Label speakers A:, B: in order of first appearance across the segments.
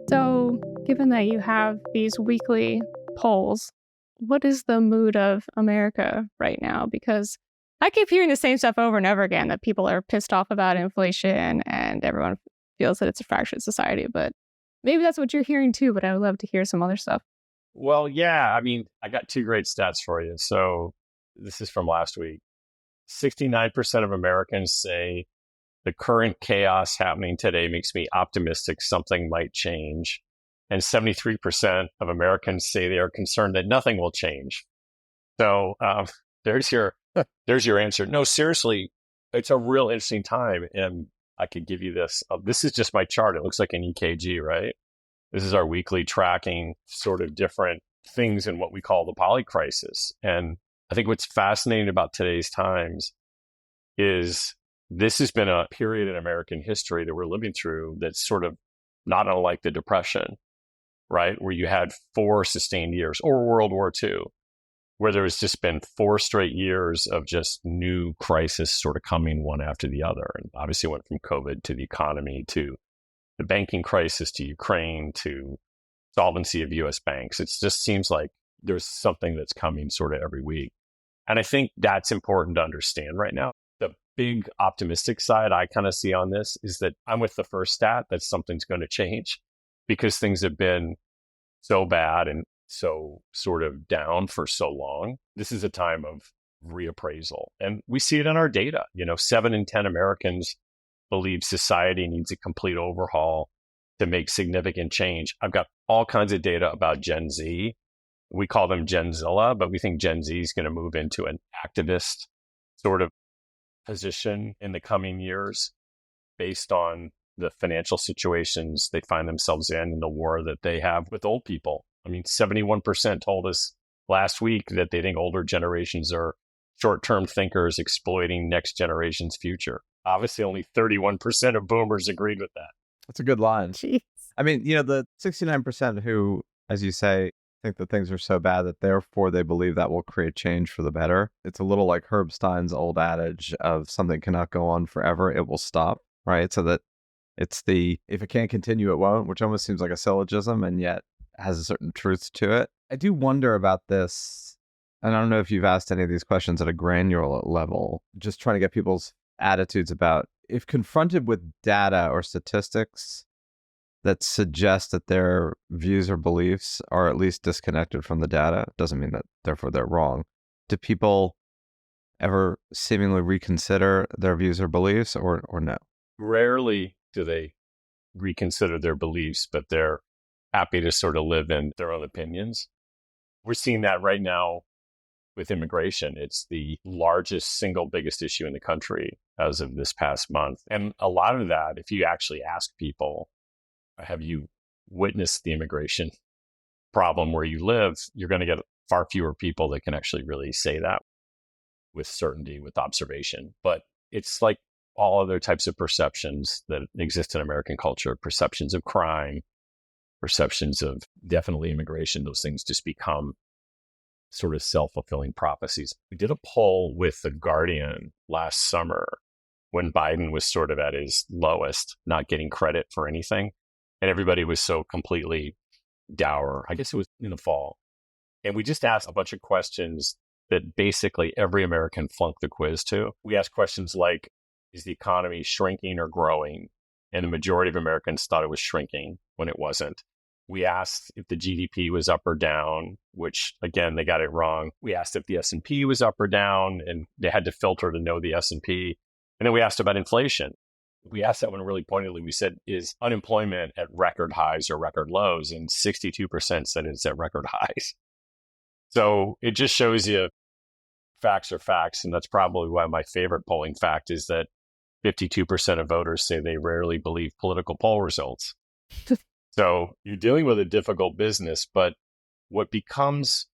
A: So, given that you have these weekly polls, what is the mood of America right now? Because I keep hearing the same stuff over and over again that people are pissed off about inflation and everyone feels that it's a fractured society. But maybe that's what you're hearing too. But I would love to hear some other stuff.
B: Well, yeah, I mean, I got two great stats for you. So this is from last week. 69% of Americans say the current chaos happening today makes me optimistic something might change. And 73% of Americans say they are concerned that nothing will change. So there's your there's your answer. No, seriously, it's a real interesting time. And I could give you this. This is just my chart. It looks like an EKG, right? This is our weekly tracking sort of different things in what we call the polycrisis. And I think what's fascinating about today's times is this has been a period in American history that we're living through that's sort of not unlike the Depression, right? Where you had 4 sustained years, or World War II, where there has just been 4 straight years of just new crisis sort of coming one after the other. And obviously it went from COVID to the economy to the banking crisis to Ukraine to solvency of US banks. It just seems like there's something that's coming sort of every week. And I think that's important to understand right now. The big optimistic side I kind of see on this is that I'm with the first stat that something's going to change because things have been so bad and so sort of down for so long. This is a time of reappraisal. And we see it in our data. 7 in 10 Americans believe society needs a complete overhaul to make significant change. I've got all kinds of data about Gen Z. We call them Genzilla, but we think Gen Z is going to move into an activist sort of position in the coming years based on the financial situations they find themselves in and the war that they have with old people. I mean, 71% told us last week that they think older generations are short-term thinkers exploiting next generation's future. Obviously, only 31% of boomers agreed with that.
C: That's a good line.
A: Jeez.
C: I mean, the 69% who, as you say, think that things are so bad that therefore they believe that will create change for the better. It's a little like Herb Stein's old adage of something cannot go on forever, it will stop, right? So that it's if it can't continue, it won't, which almost seems like a syllogism and yet has a certain truth to it. I do wonder about this, and I don't know if you've asked any of these questions at a granular level, just trying to get people's attitudes about if confronted with data or statistics that suggest that their views or beliefs are at least disconnected from the data, doesn't mean that therefore they're wrong. Do people ever seemingly reconsider their views or beliefs or no?
B: Rarely do they reconsider their beliefs, but they're happy to sort of live in their own opinions. We're seeing that right now with immigration. It's the largest single biggest issue in the country as of this past month. And a lot of that, if you actually ask people, have you witnessed the immigration problem where you live, you're going to get far fewer people that can actually really say that with certainty, with observation. But it's like all other types of perceptions that exist in American culture, perceptions of crime, perceptions of definitely immigration, those things just become sort of self-fulfilling prophecies. We did a poll with The Guardian last summer when Biden was sort of at his lowest, not getting credit for anything. And everybody was so completely dour. I guess it was in the fall. And we just asked a bunch of questions that basically every American flunked the quiz to. We asked questions like, is the economy shrinking or growing? And the majority of Americans thought it was shrinking when it wasn't. We asked if the GDP was up or down, which, again, they got it wrong. We asked if the S&P was up or down, and they had to filter to know the S&P. And then we asked about inflation. We asked that one really pointedly. We said, is unemployment at record highs or record lows? And 62% said it's at record highs. So it just shows you facts are facts. And that's probably why my favorite polling fact is that 52% of voters say they rarely believe political poll results. So you're dealing with a difficult business, but what becomes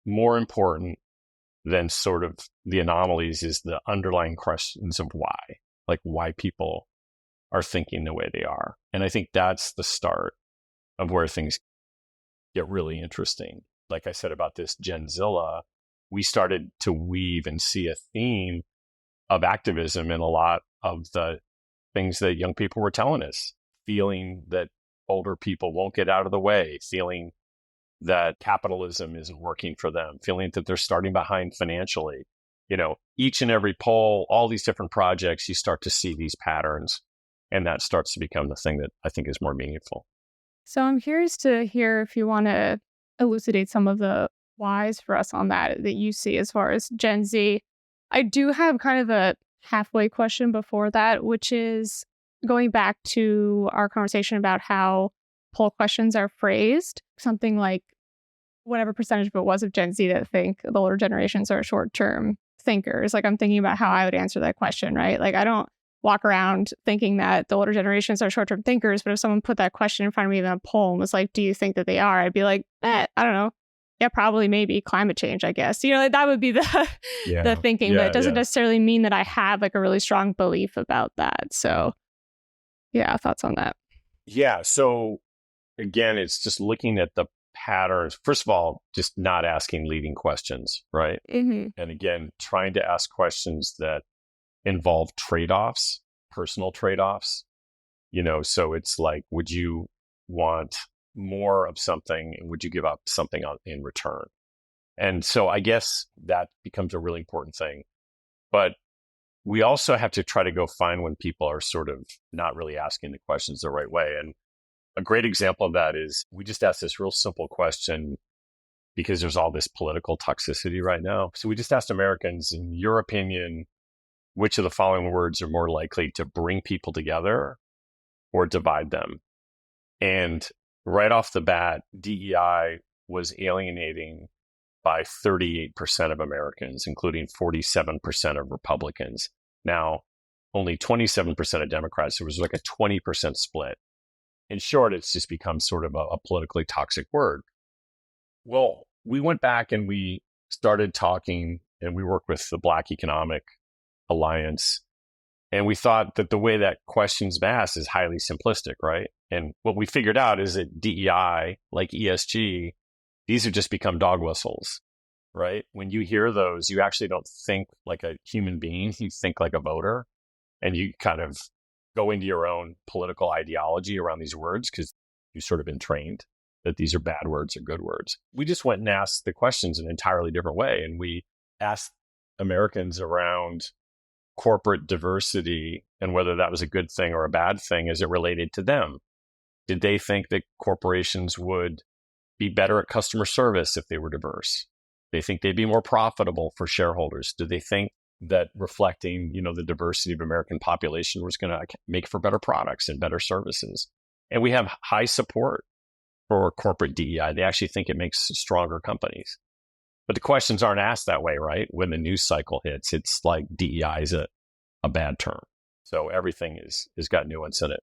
B: more important than sort of the anomalies is the underlying questions of why, like why people are thinking the way they are. And I think that's the start of where things get really interesting. Like I said about this Genzilla, we started to weave and see a theme of activism in a lot of the things that young people were telling us, feeling that older people won't get out of the way, feeling that capitalism isn't working for them, feeling that they're starting behind financially. Each and every poll, all these different projects, you start to see these patterns, and that starts to become the thing that I think is more meaningful.
A: So I'm curious to hear if you want to elucidate some of the whys for us on that you see as far as Gen Z. I do have kind of a halfway question before that, which is going back to our conversation about how poll questions are phrased. Something like whatever percentage of it was of Gen Z that think the older generations are short-term thinkers. Like, I'm thinking about how I would answer that question, right? Like, I don't walk around thinking that the older generations are short-term thinkers, but if someone put that question in front of me in a poll and was like, do you think that they are? I'd be like, I don't know. Yeah, probably, maybe climate change, I guess. Like, that would be the thinking, but it doesn't necessarily mean that I have like a really strong belief about that. So yeah, thoughts on that?
B: Yeah. So again, it's just looking at the patterns. First of all, just not asking leading questions, right?
A: Mm-hmm.
B: And again, trying to ask questions that involve trade-offs, personal trade-offs. So it's like, would you want more of something and would you give up something in return? And so I guess that becomes a really important thing. But we also have to try to go find when people are sort of not really asking the questions the right way. And a great example of that is we just asked this real simple question because there's all this political toxicity right now. So we just asked Americans, in your opinion, which of the following words are more likely to bring people together or divide them? And right off the bat, DEI was alienating by 38% of Americans, including 47% of Republicans. Now, only 27% of Democrats. There was like a 20% split. In short, it's just become sort of a politically toxic word. Well, we went back and we started talking, and we worked with the Black Economic Alliance. And we thought that the way that question's asked is highly simplistic, right? And what we figured out is that DEI, like ESG, these have just become dog whistles, right? When you hear those, you actually don't think like a human being, you think like a voter, and you kind of go into your own political ideology around these words because you've sort of been trained that these are bad words or good words. We just went and asked the questions in an entirely different way. And we asked Americans around corporate diversity and whether that was a good thing or a bad thing as it related to them. Did they think that corporations would be better at customer service if they were diverse? They think they'd be more profitable for shareholders? Do they think that reflecting, the diversity of American population was going to make for better products and better services? And we have high support for corporate DEI. They actually think it makes stronger companies. But the questions aren't asked that way, right? When the news cycle hits, it's like DEI is a bad term. So everything is got nuance in it.